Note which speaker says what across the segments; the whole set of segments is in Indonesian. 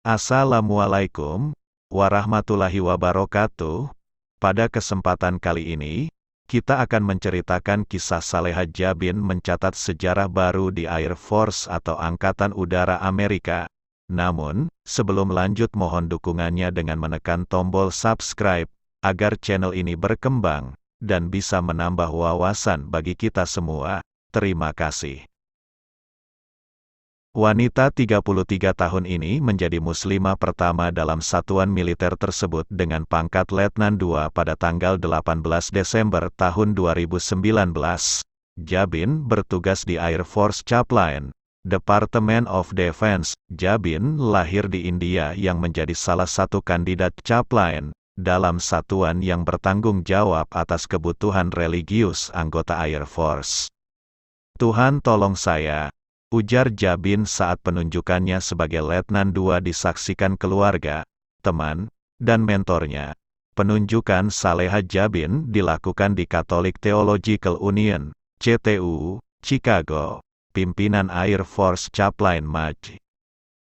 Speaker 1: Assalamualaikum warahmatullahi wabarakatuh. Pada kesempatan kali ini, kita akan menceritakan kisah Saleha Jabin mencatat sejarah baru di Air Force atau Angkatan Udara Amerika. Namun, sebelum lanjut mohon dukungannya dengan menekan tombol subscribe, agar channel ini berkembang, dan bisa menambah wawasan bagi kita semua. Terima kasih. Wanita 33 tahun ini menjadi muslimah pertama dalam satuan militer tersebut dengan pangkat Letnan II pada tanggal 18 Desember tahun 2019. Jabin bertugas di Air Force Chaplain, Department of Defense. Jabin lahir di India yang menjadi salah satu kandidat chaplain dalam satuan yang bertanggung jawab atas kebutuhan religius anggota Air Force. Tuhan tolong saya, ujar Jabin saat penunjukannya sebagai Letnan II disaksikan keluarga, teman, dan mentornya. Penunjukan Saleha Jabin dilakukan di Catholic Theological Union, CTU, Chicago. Pimpinan Air Force Chaplain Maj.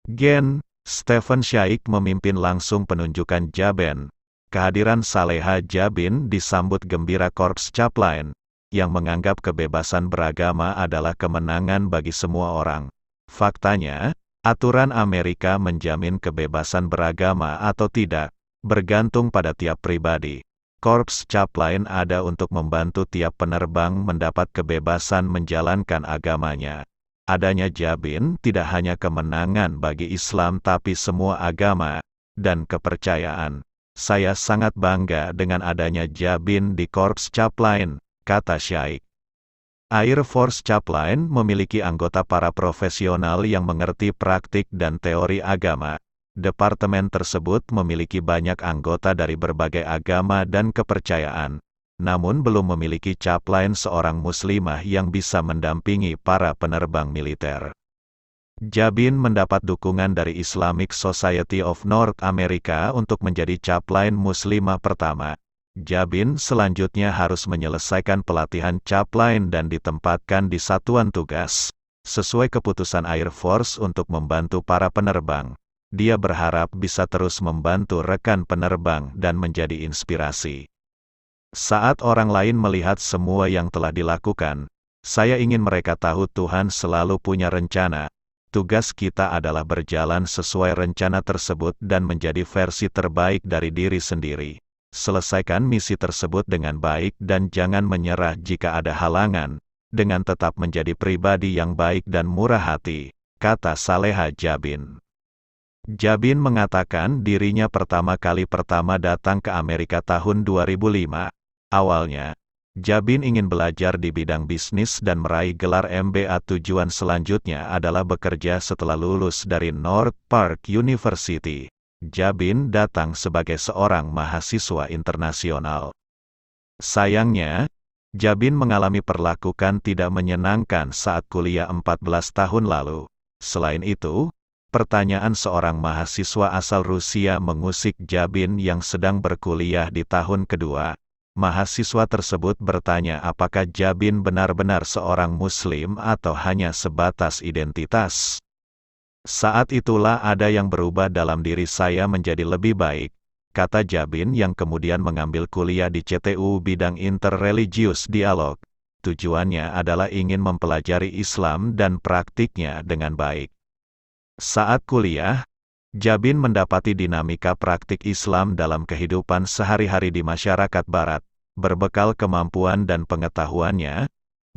Speaker 1: Gen. Stephen Shaik memimpin langsung penunjukan Jabin. Kehadiran Saleha Jabin disambut gembira Korps Chaplain, yang menganggap kebebasan beragama adalah kemenangan bagi semua orang. Faktanya, aturan Amerika menjamin kebebasan beragama atau tidak, bergantung pada tiap pribadi. Korps Chaplain ada untuk membantu tiap penerbang mendapat kebebasan menjalankan agamanya. Adanya Jabin tidak hanya kemenangan bagi Islam tapi semua agama dan kepercayaan. Saya sangat bangga dengan adanya Jabin di Korps Chaplain, kata Shaik. Air Force Chaplain memiliki anggota para profesional yang mengerti praktik dan teori agama. Departemen tersebut memiliki banyak anggota dari berbagai agama dan kepercayaan, namun belum memiliki chaplain seorang muslimah yang bisa mendampingi para penerbang militer. Jabin mendapat dukungan dari Islamic Society of North America untuk menjadi chaplain muslimah pertama. Jabin selanjutnya harus menyelesaikan pelatihan chaplain dan ditempatkan di satuan tugas, sesuai keputusan Air Force untuk membantu para penerbang. Dia berharap bisa terus membantu rekan penerbang dan menjadi inspirasi. Saat orang lain melihat semua yang telah dilakukan, saya ingin mereka tahu Tuhan selalu punya rencana. Tugas kita adalah berjalan sesuai rencana tersebut dan menjadi versi terbaik dari diri sendiri. Selesaikan misi tersebut dengan baik dan jangan menyerah jika ada halangan, dengan tetap menjadi pribadi yang baik dan murah hati, kata Saleha Jabin. Jabin mengatakan dirinya pertama kali datang ke Amerika tahun 2005. Awalnya, Jabin ingin belajar di bidang bisnis dan meraih gelar MBA. Tujuan selanjutnya adalah bekerja setelah lulus dari North Park University. Jabin datang sebagai seorang mahasiswa internasional. Sayangnya, Jabin mengalami perlakuan tidak menyenangkan saat kuliah 14 tahun lalu. Selain itu, pertanyaan seorang mahasiswa asal Rusia mengusik Jabin yang sedang berkuliah di tahun kedua. Mahasiswa tersebut bertanya apakah Jabin benar-benar seorang Muslim atau hanya sebatas identitas. Saat itulah ada yang berubah dalam diri saya menjadi lebih baik, kata Jabin yang kemudian mengambil kuliah di CTU bidang Interreligious Dialogue. Tujuannya adalah ingin mempelajari Islam dan praktiknya dengan baik. Saat kuliah, Jabin mendapati dinamika praktik Islam dalam kehidupan sehari-hari di masyarakat Barat. Berbekal kemampuan dan pengetahuannya,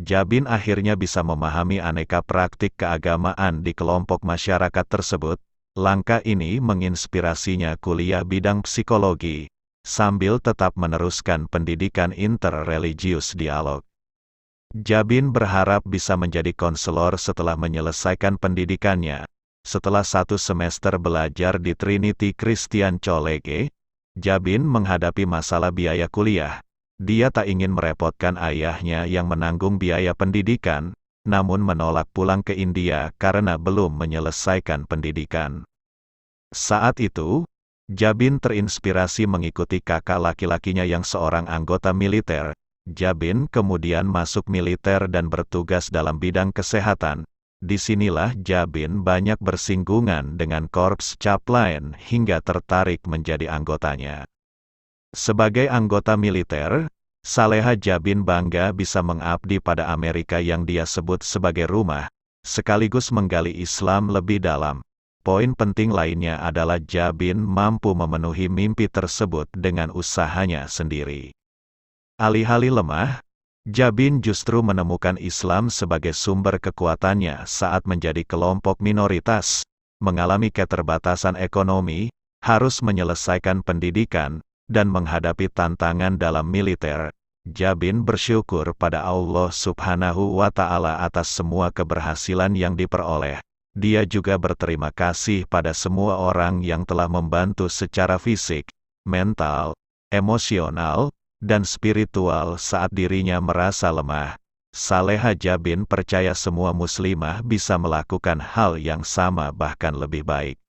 Speaker 1: Jabin akhirnya bisa memahami aneka praktik keagamaan di kelompok masyarakat tersebut. Langkah ini menginspirasinya kuliah bidang psikologi, sambil tetap meneruskan pendidikan Interreligious Dialogue. Jabin berharap bisa menjadi konselor setelah menyelesaikan pendidikannya. Setelah 1 semester belajar di Trinity Christian College, Jabin menghadapi masalah biaya kuliah. Dia tak ingin merepotkan ayahnya yang menanggung biaya pendidikan, namun menolak pulang ke India karena belum menyelesaikan pendidikan. Saat itu, Jabin terinspirasi mengikuti kakak laki-lakinya yang seorang anggota militer. Jabin kemudian masuk militer dan bertugas dalam bidang kesehatan. Disinilah Jabin banyak bersinggungan dengan korps Chaplain hingga tertarik menjadi anggotanya. Sebagai anggota militer, Saleha Jabin bangga bisa mengabdi pada Amerika yang dia sebut sebagai rumah, sekaligus menggali Islam lebih dalam. Poin penting lainnya adalah Jabin mampu memenuhi mimpi tersebut dengan usahanya sendiri. Alih-alih lemah, Jabin justru menemukan Islam sebagai sumber kekuatannya saat menjadi kelompok minoritas, mengalami keterbatasan ekonomi, harus menyelesaikan pendidikan, dan menghadapi tantangan dalam militer. Jabin bersyukur pada Allah Subhanahu wa Ta'ala atas semua keberhasilan yang diperoleh. Dia juga berterima kasih pada semua orang yang telah membantu secara fisik, mental, emosional, dan spiritual saat dirinya merasa lemah. Saleha Jabin percaya semua muslimah bisa melakukan hal yang sama bahkan lebih baik.